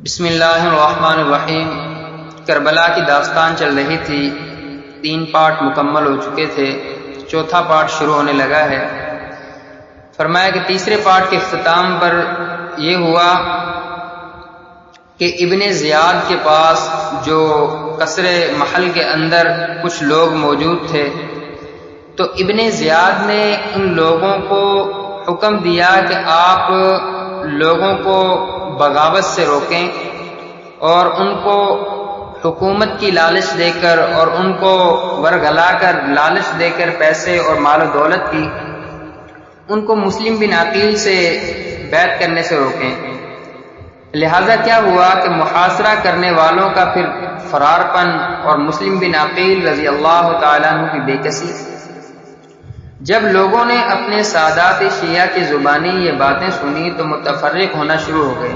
بسم اللہ الرحمن الرحیم۔ کربلا کی داستان چل رہی تھی، 3 پارٹ مکمل ہو چکے تھے، 4تھا پارٹ شروع ہونے لگا ہے۔ فرمایا کہ تیسرے پارٹ کے اختتام پر یہ ہوا کہ ابن زیاد کے پاس جو قصر محل کے اندر کچھ لوگ موجود تھے، تو ابن زیاد نے ان لوگوں کو حکم دیا کہ آپ لوگوں کو بغاوت سے روکیں اور ان کو حکومت کی لالچ دے کر اور ان کو ورگلا کر لالچ دے کر پیسے اور مال و دولت کی ان کو مسلم بن عقیل سے بیعت کرنے سے روکیں۔ لہذا کیا ہوا کہ محاصرہ کرنے والوں کا پھر فرار پن اور مسلم بن عقیل رضی اللہ تعالیٰ عنہ کی بے کسی۔ جب لوگوں نے اپنے سادات شیعہ کی زبانی یہ باتیں سنی تو متفرق ہونا شروع ہو گئے۔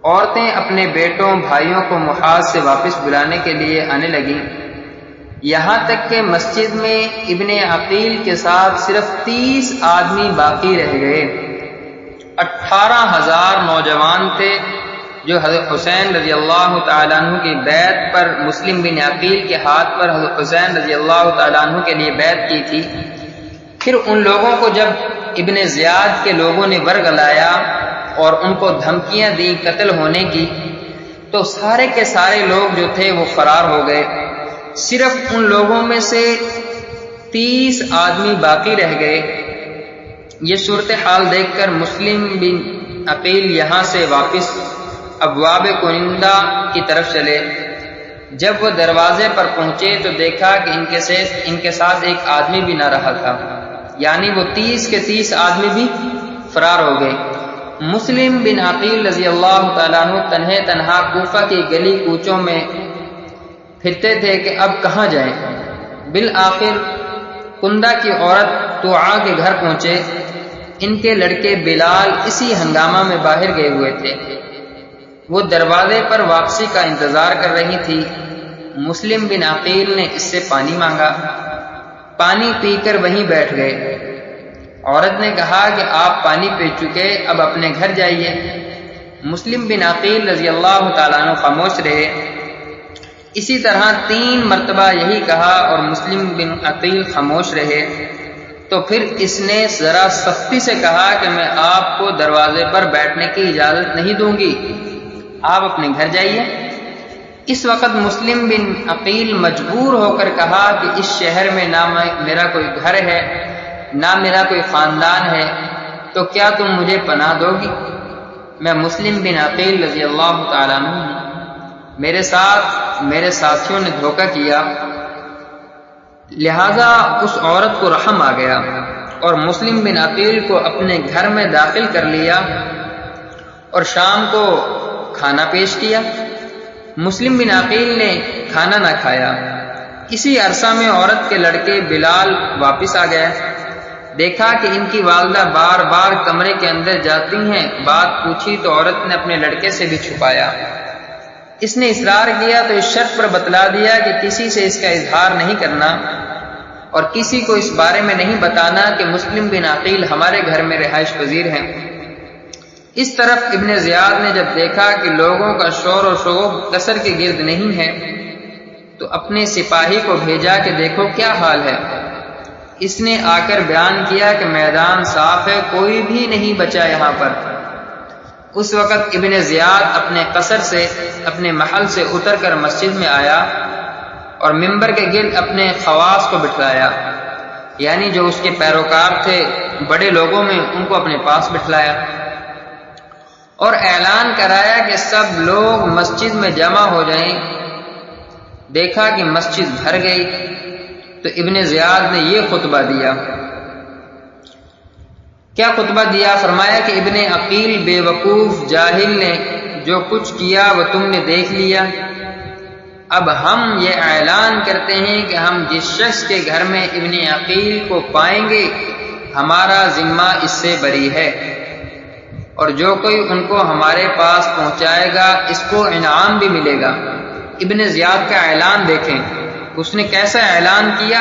عورتیں اپنے بیٹوں بھائیوں کو محاذ سے واپس بلانے کے لیے آنے لگیں، یہاں تک کہ مسجد میں ابن عقیل کے ساتھ صرف 30 آدمی باقی رہ گئے۔ 18,000 نوجوان تھے جو حضرت حسین رضی اللہ تعالیٰ عنہ کی بیعت پر مسلم بن عقیل کے ہاتھ پر حضرت حسین رضی اللہ تعالیٰ عنہ کے لیے بیعت کی تھی۔ پھر ان لوگوں کو جب ابن زیاد کے لوگوں نے ورگلایا اور ان کو دھمکیاں دیں قتل ہونے کی، تو سارے کے سارے لوگ جو تھے وہ فرار ہو گئے۔ صرف ان لوگوں میں سے 30 آدمی باقی رہ گئے۔ یہ صورتحال دیکھ کر مسلم بن عقیل یہاں سے واپس ابواب کنندہ کی طرف چلے۔ جب وہ دروازے پر پہنچے تو دیکھا کہ ان کے ساتھ ایک آدمی بھی نہ رہا تھا، یعنی وہ 30 کے 30 آدمی بھی فرار ہو گئے۔ مسلم بن عقیل رضی اللہ تعالیٰ عنہ تنہا کوفہ کی گلی کوچوں میں پھرتے تھے کہ اب کہاں جائیں۔ بالآخر کندہ کی عورت توعا کے گھر پہنچے۔ ان کے لڑکے بلال اسی ہنگامہ میں باہر گئے ہوئے تھے۔ وہ دروازے پر واپسی کا انتظار کر رہی تھی۔ مسلم بن عقیل نے اس سے پانی مانگا، پانی پی کر وہیں بیٹھ گئے۔ عورت نے کہا کہ آپ پانی پی چکے، اب اپنے گھر جائیے۔ مسلم بن عقیل رضی اللہ تعالیٰ عنہ خاموش رہے۔ اسی طرح 3 مرتبہ یہی کہا اور مسلم بن عقیل خاموش رہے۔ تو پھر اس نے ذرا سختی سے کہا کہ میں آپ کو دروازے پر بیٹھنے کی اجازت نہیں دوں گی، آپ اپنے گھر جائیے۔ اس وقت مسلم بن عقیل مجبور ہو کر کہا کہ اس شہر میں نہ میرا کوئی گھر ہے نہ میرا کوئی خاندان ہے، تو کیا تم مجھے پناہ دو گی؟ میں مسلم بن عقیل رضی اللہ تعالیٰ عنہ ہوں، میرے ساتھ میرے ساتھیوں نے دھوکہ کیا۔ لہذا اس عورت کو رحم آ گیا اور مسلم بن عقیل کو اپنے گھر میں داخل کر لیا اور شام کو کھانا پیش کیا۔ مسلم بن عقیل نے کھانا نہ کھایا۔ اسی عرصہ میں عورت کے لڑکے بلال واپس آ گیا۔ دیکھا کہ ان کی والدہ بار بار کمرے کے اندر جاتی ہیں، بات پوچھی تو عورت نے اپنے لڑکے سے بھی چھپایا۔ اس نے اصرار کیا تو اس شرط پر بتلا دیا کہ کسی سے اس کا اظہار نہیں کرنا اور کسی کو اس بارے میں نہیں بتانا کہ مسلم بن عقیل ہمارے گھر میں رہائش پذیر ہیں۔ اس طرف ابن زیاد نے جب دیکھا کہ لوگوں کا شور و شوق قصر کے گرد نہیں ہے تو اپنے سپاہی کو بھیجا کہ دیکھو کیا حال ہے۔ اس نے آ کر بیان کیا کہ میدان صاف ہے، کوئی بھی نہیں بچا یہاں پر۔ اس وقت ابن زیاد اپنے قصر سے اپنے محل سے اتر کر مسجد میں آیا اور منبر کے گرد اپنے خواص کو بٹھلایا، یعنی جو اس کے پیروکار تھے بڑے لوگوں میں ان کو اپنے پاس بٹھلایا اور اعلان کرایا کہ سب لوگ مسجد میں جمع ہو جائیں۔ دیکھا کہ مسجد بھر گئی تو ابن زیاد نے یہ خطبہ دیا۔ کیا خطبہ دیا؟ فرمایا کہ ابن عقیل بے وقوف جاہل نے جو کچھ کیا وہ تم نے دیکھ لیا۔ اب ہم یہ اعلان کرتے ہیں کہ ہم جس شخص کے گھر میں ابن عقیل کو پائیں گے ہمارا ذمہ اس سے بری ہے، اور جو کوئی ان کو ہمارے پاس پہنچائے گا اس کو انعام بھی ملے گا۔ ابن زیاد کا اعلان دیکھیں، اس نے کیسا اعلان کیا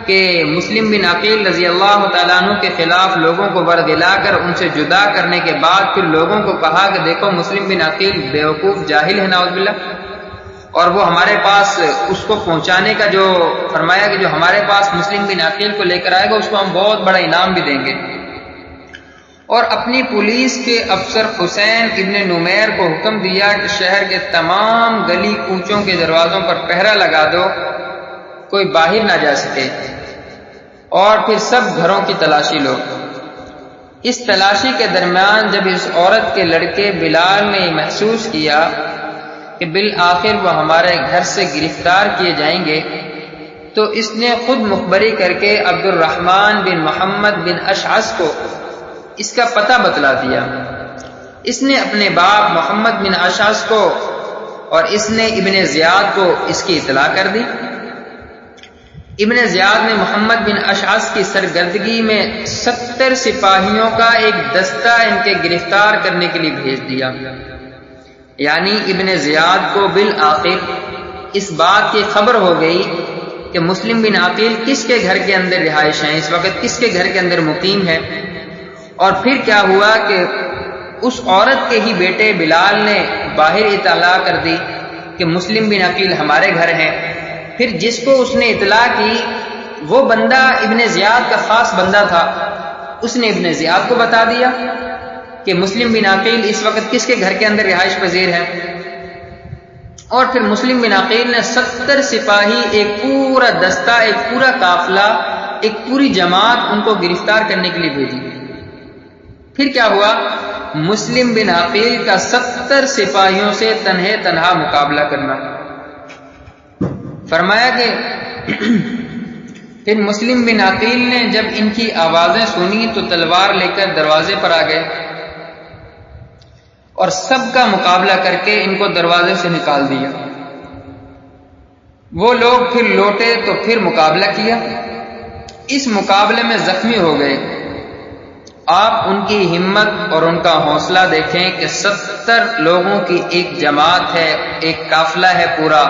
کہ مسلم بن عقیل رضی اللہ تعالیٰ عنہ کے خلاف لوگوں کو ورگلا کر ان سے جدا کرنے کے بعد پھر لوگوں کو کہا کہ دیکھو مسلم بن عقیل بیوقوف جاہل ہے نعوذ باللہ، اور وہ ہمارے پاس اس کو پہنچانے کا جو فرمایا کہ جو ہمارے پاس مسلم بن عقیل کو لے کر آئے گا اس کو ہم بہت بڑا انعام بھی دیں گے، اور اپنی پولیس کے افسر حسین ابن نمیر کو حکم دیا کہ شہر کے تمام گلی کوچوں کے دروازوں پر پہرا لگا دو، کوئی باہر نہ جا سکے، اور پھر سب گھروں کی تلاشی لو۔ اس تلاشی کے درمیان جب اس عورت کے لڑکے بلال نے یہ محسوس کیا کہ بالآخر وہ ہمارے گھر سے گرفتار کیے جائیں گے، تو اس نے خود مخبری کر کے عبد الرحمن بن محمد بن اشعث کو اس کا پتہ بتلا دیا۔ اس نے اپنے باپ محمد بن اشعث کو اور اس نے ابن زیاد کو اس کی اطلاع کر دی۔ ابن زیاد نے محمد بن اشعث کی سرگردگی میں 70 سپاہیوں کا ایک دستہ ان کے گرفتار کرنے کے لیے بھیج دیا، یعنی ابن زیاد کو بالآخر اس بات کی خبر ہو گئی کہ مسلم بن عقیل کس کے گھر کے اندر رہائش ہیں، اس وقت کس کے گھر کے اندر مقیم ہے۔ اور پھر کیا ہوا کہ اس عورت کے ہی بیٹے بلال نے باہر اطلاع کر دی کہ مسلم بن عقیل ہمارے گھر ہیں۔ پھر جس کو اس نے اطلاع کی وہ بندہ ابن زیاد کا خاص بندہ تھا، اس نے ابن زیاد کو بتا دیا کہ مسلم بن عقیل اس وقت کس کے گھر کے اندر رہائش پذیر ہے، اور پھر مسلم بن عقیل نے 70 سپاہی، ایک پورا دستہ، ایک پورا قافلہ، ایک پوری جماعت ان کو گرفتار کرنے کے لیے بھیجی۔ پھر کیا ہوا، مسلم بن عقیل کا 70 سپاہیوں سے تنہا مقابلہ کرنا۔ فرمایا کہ پھر مسلم بن عقیل نے جب ان کی آوازیں سنی تو تلوار لے کر دروازے پر آ گئے اور سب کا مقابلہ کر کے ان کو دروازے سے نکال دیا۔ وہ لوگ پھر لوٹے تو پھر مقابلہ کیا، اس مقابلے میں زخمی ہو گئے۔ آپ ان کی ہمت اور ان کا حوصلہ دیکھیں کہ 70 لوگوں کی ایک جماعت ہے، ایک قافلہ ہے پورا،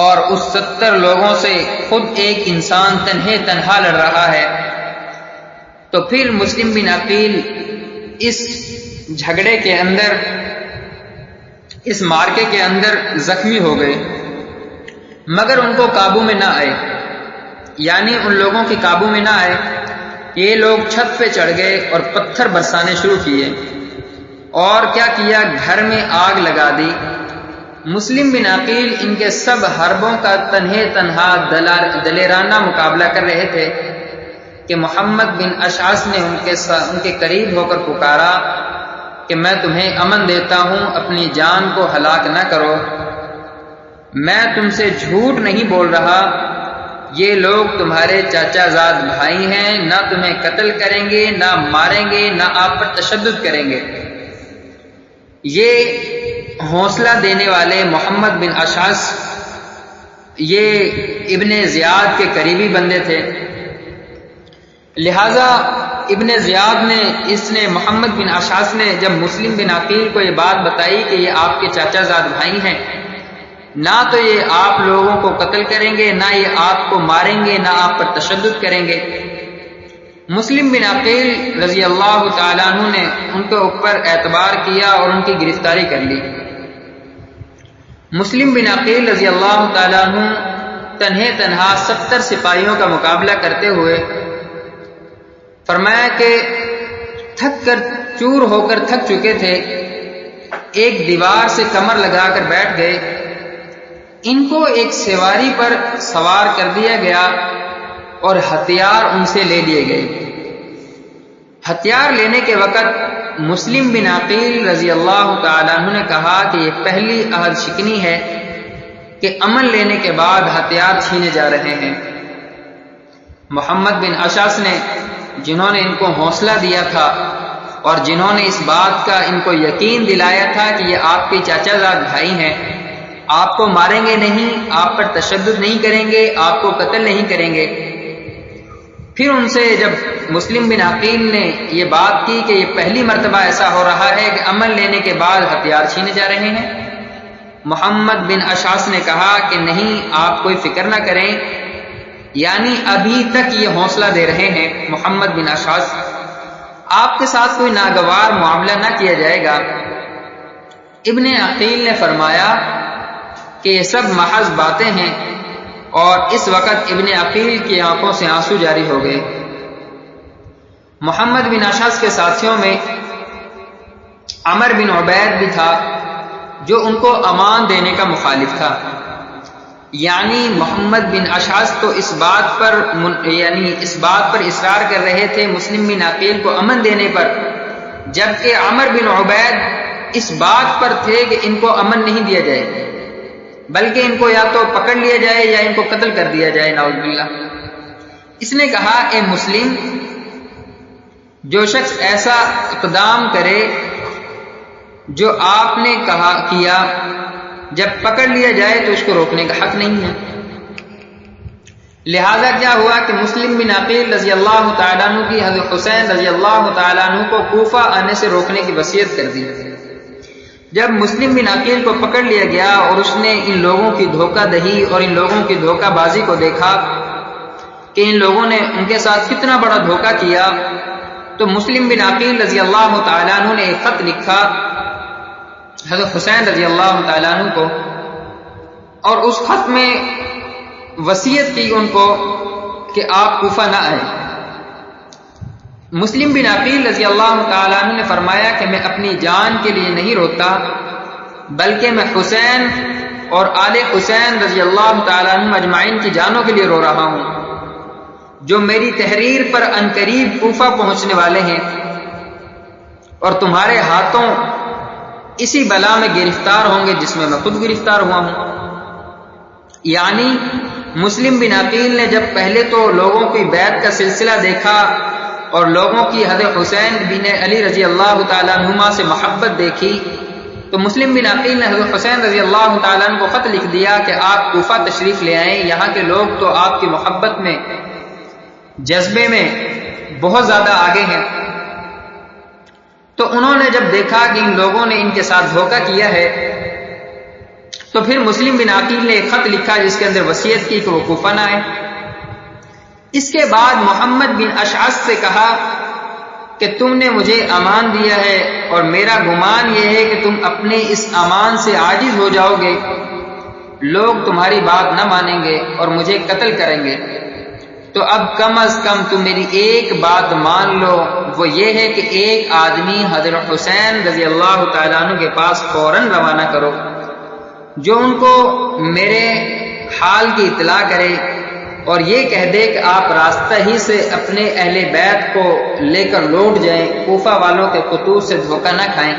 اور اس 70 لوگوں سے خود ایک انسان تنہا لڑ رہا ہے۔ تو پھر مسلم بن عقیل اس جھگڑے کے اندر، اس مارکے کے اندر زخمی ہو گئے، مگر ان کو قابو میں نہ آئے، یعنی ان لوگوں کے قابو میں نہ آئے۔ یہ لوگ چھت پہ چڑھ گئے اور پتھر برسانے شروع کیے، اور کیا کیا، گھر میں آگ لگا دی۔ مسلم بن عقیل ان کے سب حربوں کا تنہا دلیرانہ مقابلہ کر رہے تھے کہ محمد بن اشعث نے ان کے قریب ہو کر پکارا کہ میں تمہیں امن دیتا ہوں، اپنی جان کو ہلاک نہ کرو، میں تم سے جھوٹ نہیں بول رہا، یہ لوگ تمہارے چاچا زاد بھائی ہیں، نہ تمہیں قتل کریں گے، نہ ماریں گے، نہ آپ پر تشدد کریں گے۔ یہ حوصلہ دینے والے محمد بن اشعث یہ ابن زیاد کے قریبی بندے تھے، لہذا ابن زیاد نے محمد بن اشعث نے جب مسلم بن عقیل کو یہ بات بتائی کہ یہ آپ کے چاچا زاد بھائی ہیں، نہ تو یہ آپ لوگوں کو قتل کریں گے، نہ یہ آپ کو ماریں گے، نہ آپ پر تشدد کریں گے، مسلم بن عقیل رضی اللہ تعالیٰ عنہ نے ان کے اوپر اعتبار کیا اور ان کی گرفتاری کر لی۔ مسلم بن عقیل رضی اللہ تعالیٰ عنہ تنہا 70 سپاہیوں کا مقابلہ کرتے ہوئے فرمایا کہ تھک کر چور ہو کر تھک چکے تھے، ایک دیوار سے کمر لگا کر بیٹھ گئے۔ ان کو ایک سواری پر سوار کر دیا گیا اور ہتھیار ان سے لے لیے گئے۔ ہتھیار لینے کے وقت مسلم بن عقیل رضی اللہ تعالیٰ عنہ نے کہا کہ یہ پہلی عہد شکنی ہے کہ امن لینے کے بعد ہتھیار چھینے جا رہے ہیں۔ محمد بن اشعث نے، جنہوں نے ان کو حوصلہ دیا تھا اور جنہوں نے اس بات کا ان کو یقین دلایا تھا کہ یہ آپ کے چاچا زاد بھائی ہیں، آپ کو ماریں گے نہیں، آپ پر تشدد نہیں کریں گے، آپ کو قتل نہیں کریں گے، پھر ان سے جب مسلم بن عقیل نے یہ بات کی کہ یہ پہلی مرتبہ ایسا ہو رہا ہے کہ امن لینے کے بعد ہتھیار چھینے جا رہے ہیں، محمد بن اشعث نے کہا کہ نہیں، آپ کوئی فکر نہ کریں، یعنی ابھی تک یہ حوصلہ دے رہے ہیں محمد بن اشعث، آپ کے ساتھ کوئی ناگوار معاملہ نہ کیا جائے گا۔ ابن عقیل نے فرمایا کہ یہ سب محض باتیں ہیں، اور اس وقت ابن عقیل کی آنکھوں سے آنسو جاری ہو گئے۔ محمد بن اشعث کے ساتھیوں میں عمر بن عبید بھی تھا، جو ان کو امان دینے کا مخالف تھا۔ یعنی محمد بن اشعث تو اس بات پر اصرار کر رہے تھے مسلم بن عقیل کو امن دینے پر، جبکہ عمر بن عبید اس بات پر تھے کہ ان کو امن نہیں دیا جائے، بلکہ ان کو یا تو پکڑ لیا جائے یا ان کو قتل کر دیا جائے، نعوذ باللہ۔ اس نے کہا، اے مسلم، جو شخص ایسا اقدام کرے جو آپ نے کیا، جب پکڑ لیا جائے تو اس کو روکنے کا حق نہیں ہے۔ لہذا کیا ہوا کہ مسلم بن عقیل رضی اللہ تعالیٰ عنہ کی حضرت حسین رضی اللہ تعالیٰ عنہ کو کوفہ آنے سے روکنے کی وصیت کر دی۔ جب مسلم بن عقیل کو پکڑ لیا گیا اور اس نے ان لوگوں کی دھوکہ دہی اور ان لوگوں کی دھوکہ بازی کو دیکھا کہ ان لوگوں نے ان کے ساتھ کتنا بڑا دھوکہ کیا، تو مسلم بن عقیل رضی اللہ تعالیٰ عنہ نے ایک خط لکھا حضرت حسین رضی اللہ تعالیٰ عنہ کو، اور اس خط میں وصیت کی ان کو کہ آپ کوفہ نہ آئیں۔ مسلم بن عقیل رضی اللہ تعالیٰ عنہ نے فرمایا کہ میں اپنی جان کے لیے نہیں روتا، بلکہ میں حسین اور آل حسین رضی اللہ تعالیٰ عنہ اجمعین کی جانوں کے لیے رو رہا ہوں، جو میری تحریر پر عنقریب کوفہ پہنچنے والے ہیں، اور تمہارے ہاتھوں اسی بلا میں گرفتار ہوں گے جس میں خود گرفتار ہوا ہوں۔ یعنی مسلم بن عقیل نے جب پہلے تو لوگوں کی بیعت کا سلسلہ دیکھا اور لوگوں کی حضرت حسین بن علی رضی اللہ تعالیٰ عنہما سے محبت دیکھی، تو مسلم بن عقیل نے حضرت حسین رضی اللہ تعالیٰ عنہ کو خط لکھ دیا کہ آپ کوفہ تشریف لے آئیں، یہاں کے لوگ تو آپ کی محبت میں، جذبے میں بہت زیادہ آگے ہیں۔ تو انہوں نے جب دیکھا کہ ان لوگوں نے ان کے ساتھ دھوکہ کیا ہے، تو پھر مسلم بن عقیل نے ایک خط لکھا جس کے اندر وصیت کی کہ وہ کوفہ نہ آئے۔ اس کے بعد محمد بن اشعث سے کہا کہ تم نے مجھے امان دیا ہے، اور میرا گمان یہ ہے کہ تم اپنے اس امان سے عاجز ہو جاؤ گے، لوگ تمہاری بات نہ مانیں گے اور مجھے قتل کریں گے، تو اب کم از کم تم میری ایک بات مان لو، وہ یہ ہے کہ ایک آدمی حضرت حسین رضی اللہ تعالیٰ عنہ کے پاس فوراً روانہ کرو، جو ان کو میرے حال کی اطلاع کرے اور یہ کہہ دے کہ آپ راستہ ہی سے اپنے اہل بیت کو لے کر لوٹ جائیں، کوفہ والوں کے خطوط سے دھوکہ نہ کھائیں۔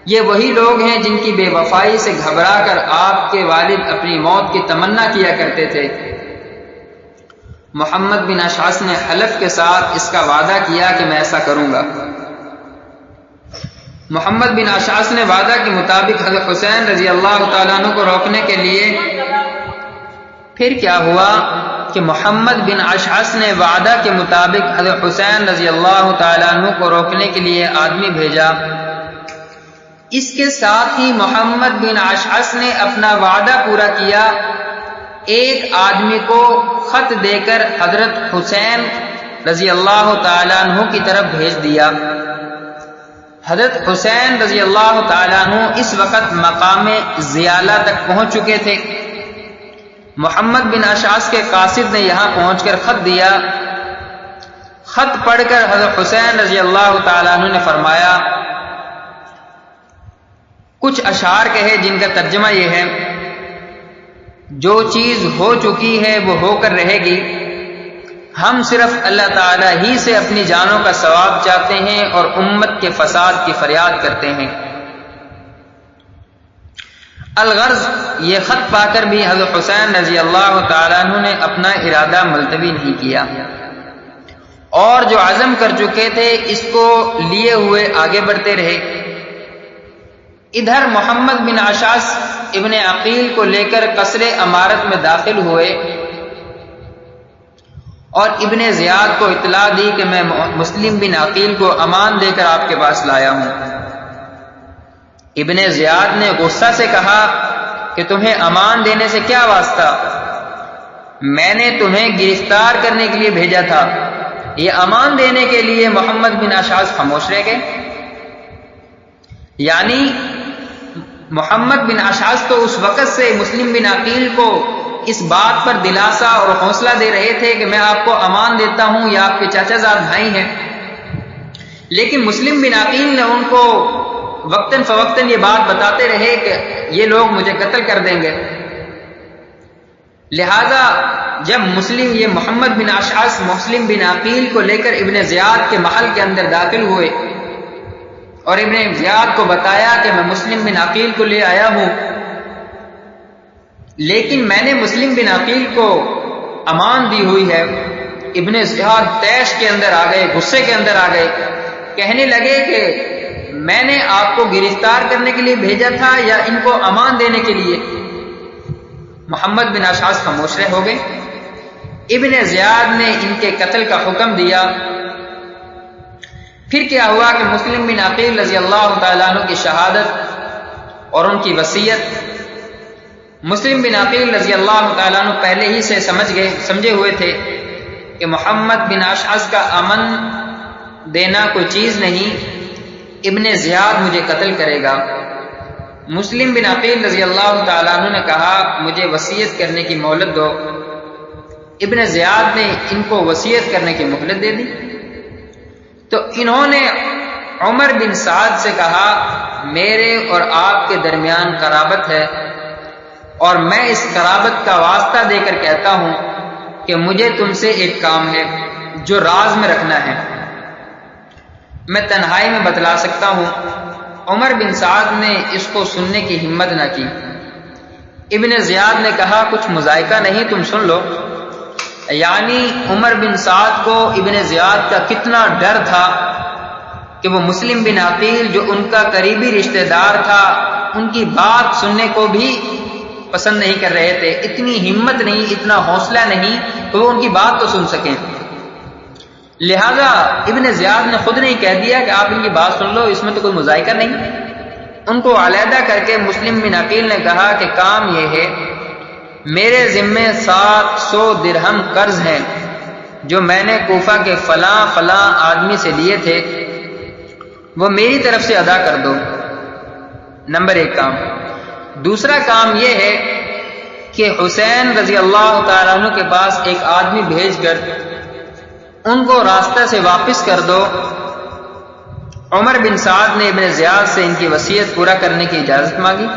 یہ وہی لوگ ہیں جن کی بے وفائی سے گھبرا کر آپ کے والد اپنی موت کی تمنا کیا کرتے تھے۔ محمد بن اشعث نے حلف کے ساتھ اس کا وعدہ کیا کہ میں ایسا کروں گا۔ محمد بن اشعث نے وعدہ کے مطابق حضرت حسین رضی اللہ تعالیٰ عنہ کو روکنے کے لیے، پھر کیا ہوا کہ محمد بن اشعث نے وعدہ کے مطابق حضرت حسین رضی اللہ تعالیٰ عنہ کو روکنے کے لیے آدمی بھیجا۔ اس کے ساتھ ہی محمد بن اشعث نے اپنا وعدہ پورا کیا، ایک آدمی کو خط دے کر حضرت حسین رضی اللہ تعالیٰ عنہ کی طرف بھیج دیا۔ حضرت حسین رضی اللہ تعالیٰ عنہ اس وقت مقام زیالہ تک پہنچ چکے تھے۔ محمد بن اشعث کے قاصد نے یہاں پہنچ کر خط دیا۔ خط پڑھ کر حضرت حسین رضی اللہ تعالیٰ عنہ نے فرمایا، کچھ اشعار کہے جن کا ترجمہ یہ ہے، جو چیز ہو چکی ہے وہ ہو کر رہے گی، ہم صرف اللہ تعالیٰ ہی سے اپنی جانوں کا ثواب چاہتے ہیں اور امت کے فساد کی فریاد کرتے ہیں۔ الغرض یہ خط پا کر بھی حضرت حسین رضی اللہ تعالیٰ عنہ نے اپنا ارادہ ملتوی نہیں کیا، اور جو عزم کر چکے تھے اس کو لیے ہوئے آگے بڑھتے رہے۔ ادھر محمد بن اشعث ابن عقیل کو لے کر قصر امارت میں داخل ہوئے اور ابن زیاد کو اطلاع دی کہ میں مسلم بن عقیل کو امان دے کر آپ کے پاس لایا ہوں۔ ابن زیاد نے غصہ سے کہا کہ تمہیں امان دینے سے کیا واسطہ؟ میں نے تمہیں گرفتار کرنے کے لیے بھیجا تھا، یہ امان دینے کے لیے محمد بن اشعث خاموش رہ گئے۔ یعنی محمد بن اشعث تو اس وقت سے مسلم بن عقیل کو اس بات پر دلاسا اور حوصلہ دے رہے تھے کہ میں آپ کو امان دیتا ہوں، یہ آپ کے چاچا زاد بھائی ہیں، لیکن مسلم بن عقیل نے ان کو وقتاً فوقتاً یہ بات بتاتے رہے کہ یہ لوگ مجھے قتل کر دیں گے۔ لہذا جب یہ محمد بن اشعث مسلم بن عقیل کو لے کر ابن زیاد کے محل کے اندر داخل ہوئے اور ابن زیاد کو بتایا کہ میں مسلم بن عقیل کو لے آیا ہوں، لیکن میں نے مسلم بن عقیل کو امان دی ہوئی ہے، ابن زیاد طیش کے اندر آ گئے، غصے کے اندر آ گئے، کہنے لگے کہ میں نے آپ کو گرفتار کرنے کے لیے بھیجا تھا یا ان کو امان دینے کے لیے؟ محمد بن اشعث خاموش ہو گئے۔ ابن زیاد نے ان کے قتل کا حکم دیا۔ پھر کیا ہوا کہ مسلم بن عقیل رضی اللہ تعالیٰ عنہ کی شہادت اور ان کی وصیت، مسلم بن عقیل رضی اللہ تعالیٰ عنہ پہلے ہی سے سمجھے ہوئے تھے کہ محمد بن اشعث کا امن دینا کوئی چیز نہیں، ابن زیاد مجھے قتل کرے گا۔ مسلم بن عقیل رضی اللہ تعالیٰ عنہ نے کہا مجھے وصیت کرنے کی مہلت دو۔ ابن زیاد نے ان کو وصیت کرنے کی مہلت دے دی، تو انہوں نے عمر بن سعد سے کہا میرے اور آپ کے درمیان قرابت ہے، اور میں اس قرابت کا واسطہ دے کر کہتا ہوں کہ مجھے تم سے ایک کام ہے جو راز میں رکھنا ہے، میں تنہائی میں بتلا سکتا ہوں۔ عمر بن سعد نے اس کو سننے کی ہمت نہ کی۔ ابن زیاد نے کہا کچھ مذائقہ نہیں، تم سن لو۔ یعنی عمر بن سعد کو ابن زیاد کا کتنا ڈر تھا کہ وہ مسلم بن عقیل جو ان کا قریبی رشتہ دار تھا ان کی بات سننے کو بھی پسند نہیں کر رہے تھے، اتنی ہمت نہیں، اتنا حوصلہ نہیں کہ وہ ان کی بات تو سن سکیں۔ لہذا ابن زیاد نے خود نے کہہ دیا کہ آپ ان کی بات سن لو، اس میں تو کوئی مذائقہ نہیں۔ ان کو علیحدہ کر کے مسلم بن عقیل نے کہا کہ کام یہ ہے، میرے ذمے 700 درہم قرض ہیں جو میں نے کوفہ کے فلاں فلاں آدمی سے لیے تھے، وہ میری طرف سے ادا کر دو۔ نمبر 1 کام۔ دوسرا کام یہ ہے کہ حسین رضی اللہ تعالیٰ عنہ کے پاس ایک آدمی بھیج کر ان کو راستہ سے واپس کر دو۔ عمر بن سعد نے ابن زیاد سے ان کی وصیت پورا کرنے کی اجازت مانگی،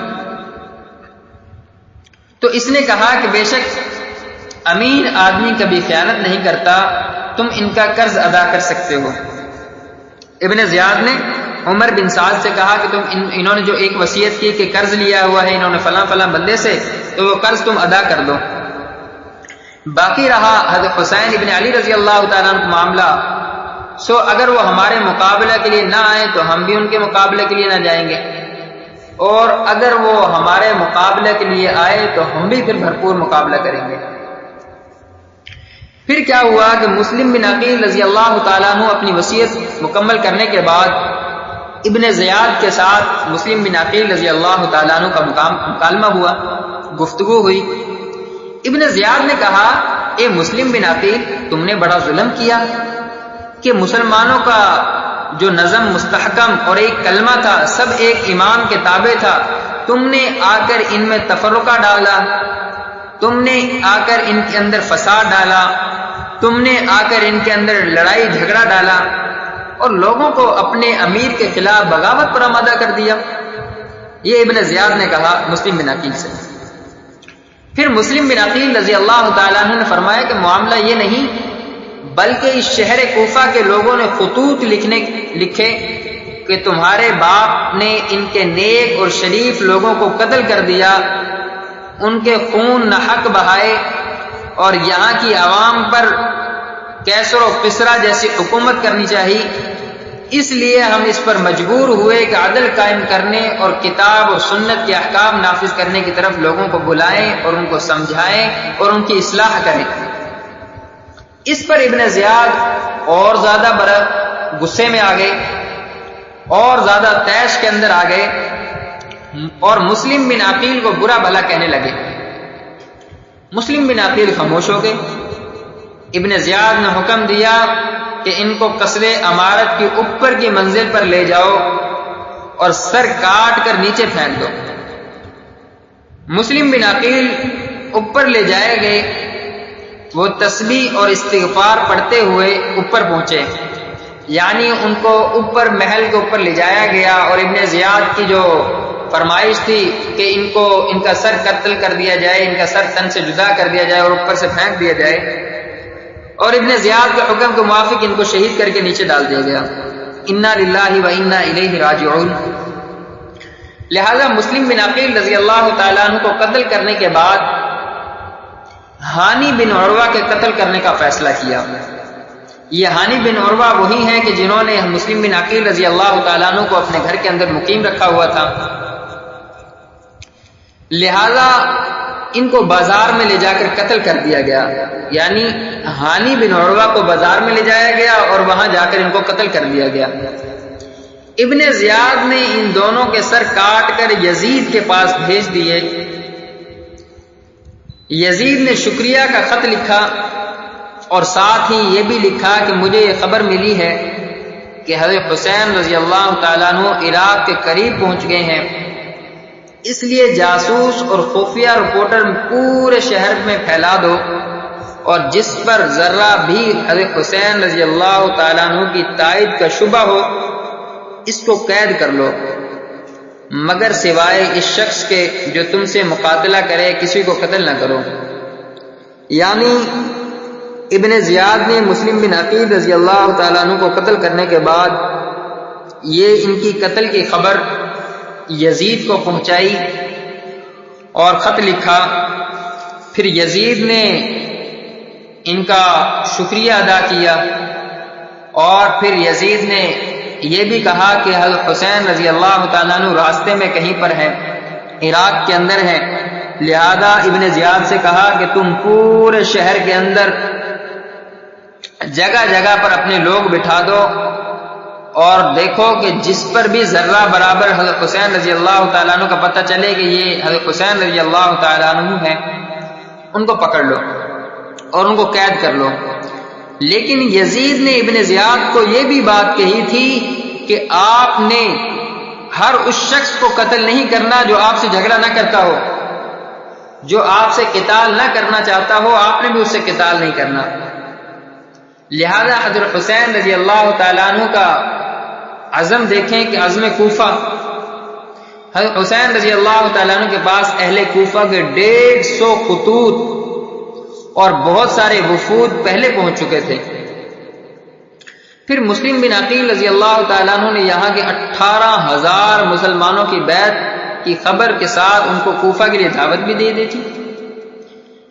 تو اس نے کہا کہ بے شک امین آدمی کبھی خیانت نہیں کرتا، تم ان کا قرض ادا کر سکتے ہو۔ ابن زیاد نے عمر بن سعد سے کہا کہ انہوں نے جو ایک وصیت کی کہ قرض لیا ہوا ہے انہوں نے فلاں فلاں بندے سے، تو وہ قرض تم ادا کر دو۔ باقی رہا حضرت حسین ابن علی رضی اللہ تعالیٰ عنہ کا معاملہ، اگر وہ ہمارے مقابلہ کے لیے نہ آئے تو ہم بھی ان کے مقابلے کے لیے نہ جائیں گے، اور اگر وہ ہمارے مقابلے کے لیے آئے تو ہم بھی پھر بھرپور مقابلہ کریں گے۔ پھر کیا ہوا کہ مسلم بن عقیل رضی اللہ تعالیٰ عنہ اپنی وصیت مکمل کرنے کے بعد ابن زیاد کے ساتھ مسلم بن عقیل رضی اللہ تعالیٰ عنہ کا مکالمہ ہوا، گفتگو ہوئی۔ ابن زیاد نے کہا اے مسلم بن عقیل، تم نے بڑا ظلم کیا کہ مسلمانوں کا جو نظم مستحکم اور ایک کلمہ تھا، سب ایک امام کے تابع تھا، تم نے آ کر ان میں تفرقہ ڈالا، تم نے آ کر ان کے اندر فساد ڈالا، تم نے آ کر ان کے اندر لڑائی جھگڑا ڈالا اور لوگوں کو اپنے امیر کے خلاف بغاوت پر آمادہ کر دیا۔ یہ ابن زیاد نے کہا مسلم بن عقیل سے۔ پھر مسلم بن عقیل رضی اللہ تعالیٰ عنہ نے فرمایا کہ معاملہ یہ نہیں، بلکہ اس شہر کوفہ کے لوگوں نے خطوط لکھے کہ تمہارے باپ نے ان کے نیک اور شریف لوگوں کو قتل کر دیا، ان کے خون نہ حق بہائے، اور یہاں کی عوام پر کیسر و کسرا جیسی حکومت کرنی چاہیے، اس لیے ہم اس پر مجبور ہوئے کہ عدل قائم کرنے اور کتاب اور سنت کے احکام نافذ کرنے کی طرف لوگوں کو بلائیں اور ان کو سمجھائیں اور ان کی اصلاح کریں۔ اس پر ابن زیاد اور زیادہ غصے میں آ گئے اور زیادہ طیش کے اندر آ گئے اور مسلم بن عقیل کو برا بھلا کہنے لگے۔ مسلم بن عقیل خاموش ہو گئے۔ ابن زیاد نے حکم دیا کہ ان کو قصر امارت کی اوپر کی منزل پر لے جاؤ اور سر کاٹ کر نیچے پھینک دو۔ مسلم بن عقیل اوپر لے جائے گئے، وہ تسبیح اور استغفار پڑھتے ہوئے اوپر پہنچے، یعنی ان کو اوپر محل کے اوپر لے جایا گیا، اور ابن زیاد کی جو فرمائش تھی کہ ان کا سر قتل کر دیا جائے، ان کا سر تن سے جدا کر دیا جائے اور اوپر سے پھینک دیا جائے، اور ابن زیاد کے حکم کے موافق ان کو شہید کر کے نیچے ڈال دیا گیا۔ انا للہ و انا الیہ راجعون۔ لہذا مسلم بن عقیل رضی اللہ تعالیٰ عنہ کو قتل کرنے کے بعد ہانی بن عروہ کے قتل کرنے کا فیصلہ کیا۔ یہ ہانی بن عروہ وہی ہیں کہ جنہوں نے مسلم بن عقیل رضی اللہ تعالیٰ عنہ کو اپنے گھر کے اندر مقیم رکھا ہوا تھا، لہذا ان کو بازار میں لے جا کر قتل کر دیا گیا، یعنی ہانی بن عروہ کو بازار میں لے جایا گیا اور وہاں جا کر ان کو قتل کر دیا گیا۔ ابن زیاد نے ان دونوں کے سر کاٹ کر یزید کے پاس بھیج دیے۔ یزید نے شکریہ کا خط لکھا اور ساتھ ہی یہ بھی لکھا کہ مجھے یہ خبر ملی ہے کہ حضرت حسین رضی اللہ تعالیٰ عنہ عراق کے قریب پہنچ گئے ہیں، اس لیے جاسوس اور خفیہ رپورٹر پورے شہر میں پھیلا دو، اور جس پر ذرہ بھی حضرت حسین رضی اللہ تعالیٰ عنہ کی تائید کا شبہ ہو اس کو قید کر لو، مگر سوائے اس شخص کے جو تم سے مقاتلہ کرے کسی کو قتل نہ کرو۔ یعنی ابن زیاد نے مسلم بن عقیل رضی اللہ تعالیٰ عنہ کو قتل کرنے کے بعد یہ ان کی قتل کی خبر یزید کو پہنچائی اور خط لکھا۔ پھر یزید نے ان کا شکریہ ادا کیا، اور پھر یزید نے یہ بھی کہا کہ حضرت حسین رضی اللہ تعالیٰ عنہ راستے میں کہیں پر ہیں، عراق کے اندر ہیں، لہذا ابن زیاد سے کہا کہ تم پورے شہر کے اندر جگہ جگہ پر اپنے لوگ بٹھا دو اور دیکھو کہ جس پر بھی ذرہ برابر حضرت حسین رضی اللہ تعالیٰ عنہ کا پتہ چلے کہ یہ حضرت حسین رضی اللہ تعالیٰ عنہ ہیں، ان کو پکڑ لو اور ان کو قید کر لو۔ لیکن یزید نے ابن زیاد کو یہ بھی بات کہی تھی کہ آپ نے ہر اس شخص کو قتل نہیں کرنا جو آپ سے جھگڑا نہ کرتا ہو، جو آپ سے قتال نہ کرنا چاہتا ہو، آپ نے بھی اس سے قتال نہیں کرنا۔ لہذا حضرت حسین رضی اللہ تعالیٰ عنہ کا عزم دیکھیں کہ عزم کوفہ، حضرت حسین رضی اللہ تعالیٰ عنہ کے پاس اہل کوفہ کے 150 خطوط اور بہت سارے وفود پہلے پہنچ چکے تھے۔ پھر مسلم بن عقیل رضی اللہ تعالیٰ عنہ نے یہاں کے 18,000 مسلمانوں کی بیعت کی خبر کے ساتھ ان کو کوفہ کے لیے دعوت بھی دے دی تھی۔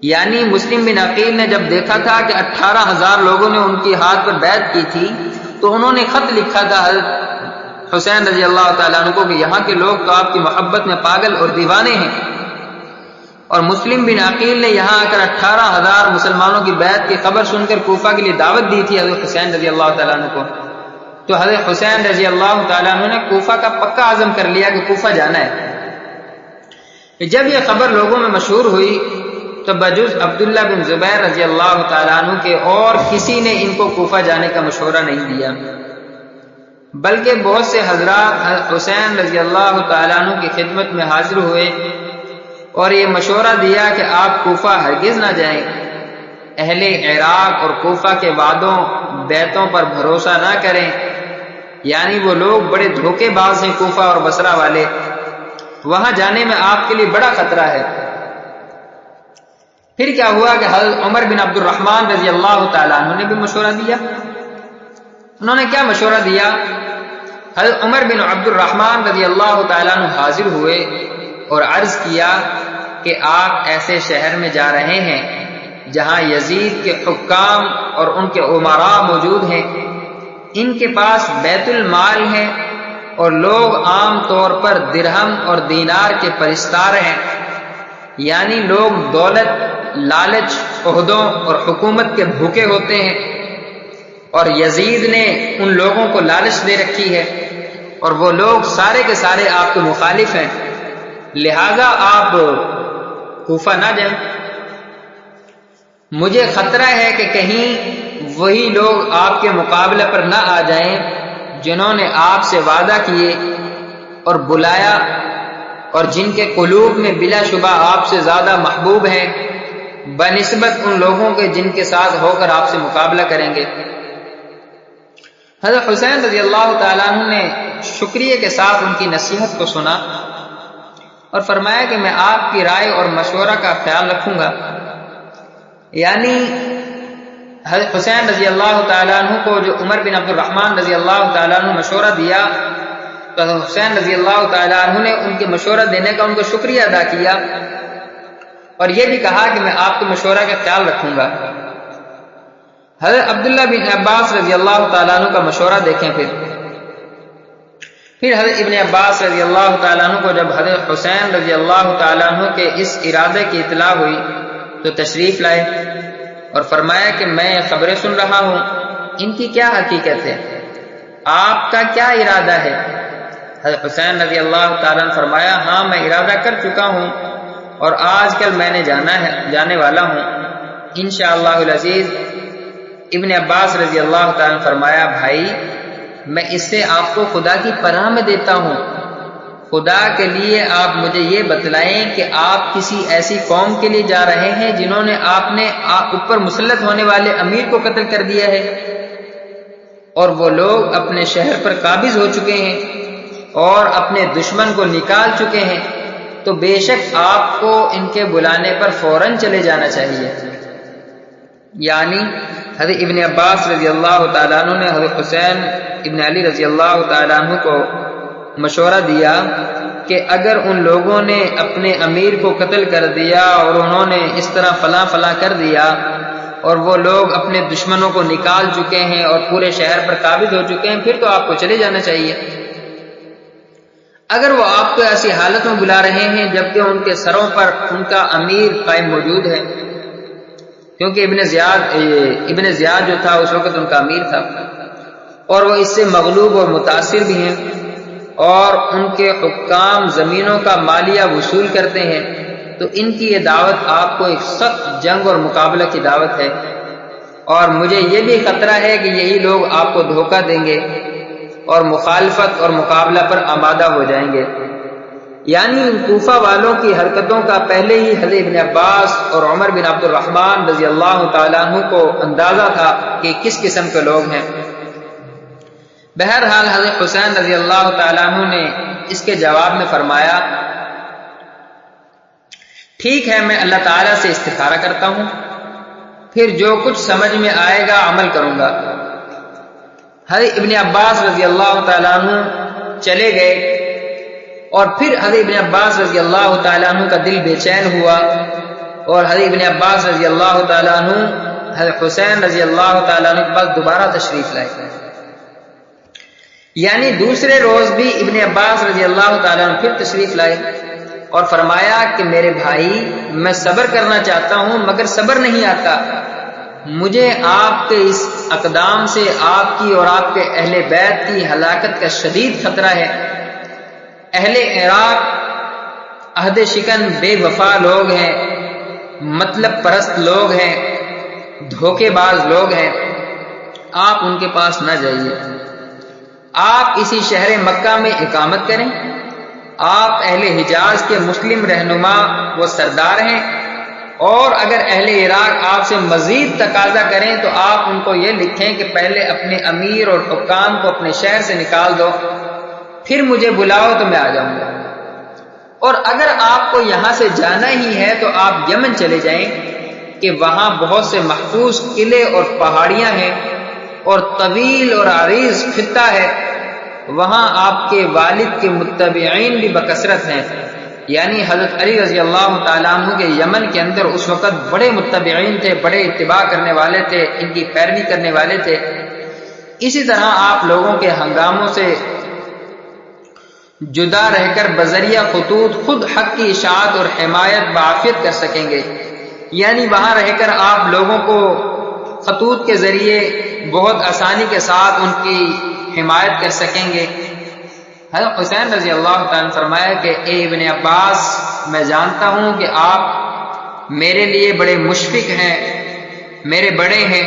یعنی مسلم بن عقیل نے جب دیکھا تھا کہ 18,000 لوگوں نے ان کی ہاتھ پر بیعت کی تھی، تو انہوں نے خط لکھا تھا حضرت حسین رضی اللہ تعالیٰ عنہ کو کہ یہاں کے لوگ تو آپ کی محبت میں پاگل اور دیوانے ہیں، اور مسلم بن عقیل نے یہاں آ کر 18,000 مسلمانوں کی بیعت کی خبر سن کر کوفہ کے لیے دعوت دی تھی حضرت حسین رضی اللہ تعالیٰ عنہ کو۔ تو حضرت حسین رضی اللہ تعالیٰ عنہ نے کوفہ کا پکا عزم کر لیا کہ کوفہ جانا ہے۔ جب یہ خبر لوگوں میں مشہور ہوئی تو بجز عبداللہ بن زبیر رضی اللہ تعالیٰ عنہ کے اور کسی نے ان کو کوفہ جانے کا مشورہ نہیں دیا، بلکہ بہت سے حضرات حسین رضی اللہ تعالیٰ عنہ کی خدمت میں حاضر ہوئے اور یہ مشورہ دیا کہ آپ کوفہ ہرگز نہ جائیں، اہل عراق اور کوفہ کے وعدوں بیعتوں پر بھروسہ نہ کریں، یعنی وہ لوگ بڑے دھوکے باز ہیں کوفہ اور بصرہ والے، وہاں جانے میں آپ کے لیے بڑا خطرہ ہے۔ پھر کیا ہوا کہ حضرت عمر بن عبد الرحمن رضی اللہ تعالیٰ عنہ نے بھی مشورہ دیا۔ انہوں نے کیا مشورہ دیا؟ حضرت عمر بن عبد الرحمن رضی اللہ تعالیٰ عنہ حاضر ہوئے اور عرض کیا کہ آپ ایسے شہر میں جا رہے ہیں جہاں یزید کے حکام اور ان کے امراء موجود ہیں، ان کے پاس بیت المال ہے اور لوگ عام طور پر درہم اور دینار کے پرستار ہیں، یعنی لوگ دولت، لالچ، عہدوں اور حکومت کے بھوکے ہوتے ہیں، اور یزید نے ان لوگوں کو لالچ دے رکھی ہے اور وہ لوگ سارے کے سارے آپ کے مخالف ہیں، لہذا آپ کوفہ نہ جائیں۔ مجھے خطرہ ہے کہ کہیں وہی لوگ آپ کے مقابلے پر نہ آ جائیں جنہوں نے آپ سے وعدہ کیے اور بلایا اور جن کے قلوب میں بلا شبہ آپ سے زیادہ محبوب ہیں بنسبت ان لوگوں کے جن کے ساتھ ہو کر آپ سے مقابلہ کریں گے۔ حضرت حسین رضی اللہ تعالیٰ عنہ نے شکریہ کے ساتھ ان کی نصیحت کو سنا اور فرمایا کہ میں آپ کی رائے اور مشورہ کا خیال رکھوں گا۔ یعنی حضرت حسین رضی اللہ تعالیٰ عنہ کو جو عمر بن عبد الرحمن رضی اللہ تعالیٰ عنہ مشورہ دیا تو حضرت حسین رضی اللہ تعالیٰ عنہ نے ان کے مشورہ دینے کا ان کو شکریہ ادا کیا اور یہ بھی کہا کہ میں آپ کے مشورہ کا خیال رکھوں گا۔ حضرت عبداللہ بن عباس رضی اللہ تعالیٰ عنہ کا مشورہ دیکھیں۔ پھر حضرت ابن عباس رضی اللہ تعالیٰ عنہ کو جب حضرت حسین رضی اللہ تعالیٰ عنہ کے اس ارادے کی اطلاع ہوئی تو تشریف لائے اور فرمایا کہ میں خبریں سن رہا ہوں، ان کی کیا حقیقت ہے، آپ کا کیا ارادہ ہے؟ حضرت حسین رضی اللہ تعالیٰ عنہ فرمایا ہاں میں ارادہ کر چکا ہوں اور آج کل میں نے جانے والا ہوں انشاءاللہ العزیز۔ ابن عباس رضی اللہ تعالیٰ عنہ فرمایا بھائی میں اس سے آپ کو خدا کی پناہ میں دیتا ہوں، خدا کے لیے آپ مجھے یہ بتلائیں کہ آپ کسی ایسی قوم کے لیے جا رہے ہیں جنہوں نے آپ نے اوپر مسلط ہونے والے امیر کو قتل کر دیا ہے اور وہ لوگ اپنے شہر پر قابض ہو چکے ہیں اور اپنے دشمن کو نکال چکے ہیں، تو بے شک آپ کو ان کے بلانے پر فوراً چلے جانا چاہیے۔ یعنی حضرت ابن عباس رضی اللہ تعالیٰ عنہ نے حضرت حسین ابن علی رضی اللہ تعالیٰ عنہ کو مشورہ دیا کہ اگر ان لوگوں نے اپنے امیر کو قتل کر دیا اور انہوں نے اس طرح فلاں فلاں کر دیا اور وہ لوگ اپنے دشمنوں کو نکال چکے ہیں اور پورے شہر پر قابض ہو چکے ہیں، پھر تو آپ کو چلے جانا چاہیے۔ اگر وہ آپ کو ایسی حالت میں بلا رہے ہیں جبکہ ان کے سروں پر ان کا امیر قائم موجود ہے، کیونکہ ابن زیاد جو تھا اس وقت ان کا امیر تھا اور وہ اس سے مغلوب اور متاثر بھی ہیں اور ان کے حکام زمینوں کا مالیہ وصول کرتے ہیں، تو ان کی یہ دعوت آپ کو ایک سخت جنگ اور مقابلہ کی دعوت ہے اور مجھے یہ بھی خطرہ ہے کہ یہی لوگ آپ کو دھوکہ دیں گے اور مخالفت اور مقابلہ پر آمادہ ہو جائیں گے۔ یعنی ان کوفہ والوں کی حرکتوں کا پہلے ہی حضرت ابن عباس اور عمر بن عبد الرحمن رضی اللہ تعالیٰ عنہ کو اندازہ تھا کہ کس قسم کے لوگ ہیں۔ بہرحال حضرت حسین رضی اللہ تعالیٰ عنہ نے اس کے جواب میں فرمایا ٹھیک ہے میں اللہ تعالیٰ سے استخارہ کرتا ہوں، پھر جو کچھ سمجھ میں آئے گا عمل کروں گا۔ حضرت ابن عباس رضی اللہ تعالیٰ عنہ چلے گئے اور پھر حضرت ابن عباس رضی اللہ تعالیٰ عنہ کا دل بے چین ہوا اور حضرت ابن عباس رضی اللہ تعالیٰ عنہ حضرت حسین رضی اللہ تعالیٰ عنہ کے پاس دوبارہ تشریف لائے، یعنی دوسرے روز بھی ابن عباس رضی اللہ تعالیٰ عنہ پھر تشریف لائے اور فرمایا کہ میرے بھائی میں صبر کرنا چاہتا ہوں مگر صبر نہیں آتا، مجھے آپ کے اس اقدام سے آپ کی اور آپ کے اہل بیت کی ہلاکت کا شدید خطرہ ہے۔ اہل عراق عہد شکن بے وفا لوگ ہیں، مطلب پرست لوگ ہیں، دھوکے باز لوگ ہیں، آپ ان کے پاس نہ جائیے، آپ اسی شہر مکہ میں اقامت کریں، آپ اہل حجاز کے مسلم رہنما و سردار ہیں اور اگر اہل عراق آپ سے مزید تقاضا کریں تو آپ ان کو یہ لکھیں کہ پہلے اپنے امیر اور حکام کو اپنے شہر سے نکال دو، پھر مجھے بلاؤ تو میں آ جاؤں گا، اور اگر آپ کو یہاں سے جانا ہی ہے تو آپ یمن چلے جائیں کہ وہاں بہت سے محفوظ قلعے اور پہاڑیاں ہیں اور طویل اور عریض خطہ ہے، وہاں آپ کے والد کے متبعین بھی بکثرت ہیں۔ یعنی حضرت علی رضی اللہ تعالیٰ عنہ کے یمن کے اندر اس وقت بڑے متبعین تھے، بڑے اتباع کرنے والے تھے، ان کی پیروی کرنے والے تھے۔ اسی طرح آپ لوگوں کے ہنگاموں سے جدا رہ کر بذریعہ خطوط خود حق کی اشاعت اور حمایت بعافیت کر سکیں گے، یعنی وہاں رہ کر آپ لوگوں کو خطوط کے ذریعے بہت آسانی کے ساتھ ان کی حمایت کر سکیں گے۔ حضرت حسین رضی اللہ تعالیٰ نے فرمایا کہ اے ابن عباس میں جانتا ہوں کہ آپ میرے لیے بڑے مشفق ہیں میرے بڑے ہیں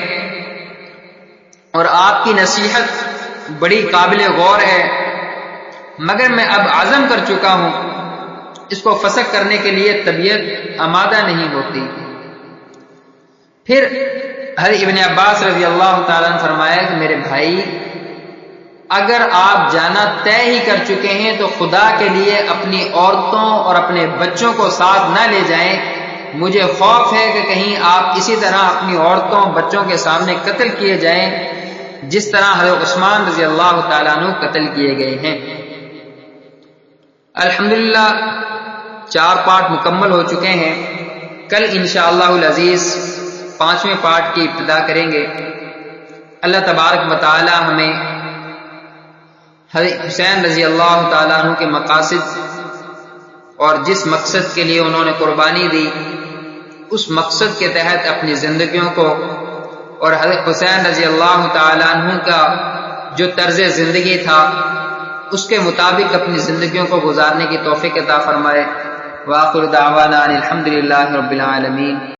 اور آپ کی نصیحت بڑی قابل غور ہے، مگر میں اب عزم کر چکا ہوں، اس کو فسخ کرنے کے لیے طبیعت آمادہ نہیں ہوتی۔ پھر حضرت ابن عباس رضی اللہ تعالیٰ عنہ فرمایا کہ میرے بھائی، اگر آپ جانا طے ہی کر چکے ہیں تو خدا کے لیے اپنی عورتوں اور اپنے بچوں کو ساتھ نہ لے جائیں، مجھے خوف ہے کہ کہیں آپ اسی طرح اپنی عورتوں بچوں کے سامنے قتل کیے جائیں جس طرح حضرت عثمان رضی اللہ تعالیٰ عنہ قتل کیے گئے ہیں۔ الحمدللہ 4 پارٹ مکمل ہو چکے ہیں، کل انشاءاللہ العزیز 5ویں پارٹ کی ابتدا کریں گے۔ اللہ تبارک و تعالی ہمیں حضرت حسین رضی اللہ تعالیٰ عنہ کے مقاصد اور جس مقصد کے لیے انہوں نے قربانی دی، اس مقصد کے تحت اپنی زندگیوں کو اور حضرت حسین رضی اللہ تعالیٰ عنہ کا جو طرز زندگی تھا اس کے مطابق اپنی زندگیوں کو گزارنے کی توفیق عطا فرمائے۔ وآخر دعوانا ان الحمدللہ رب العالمین۔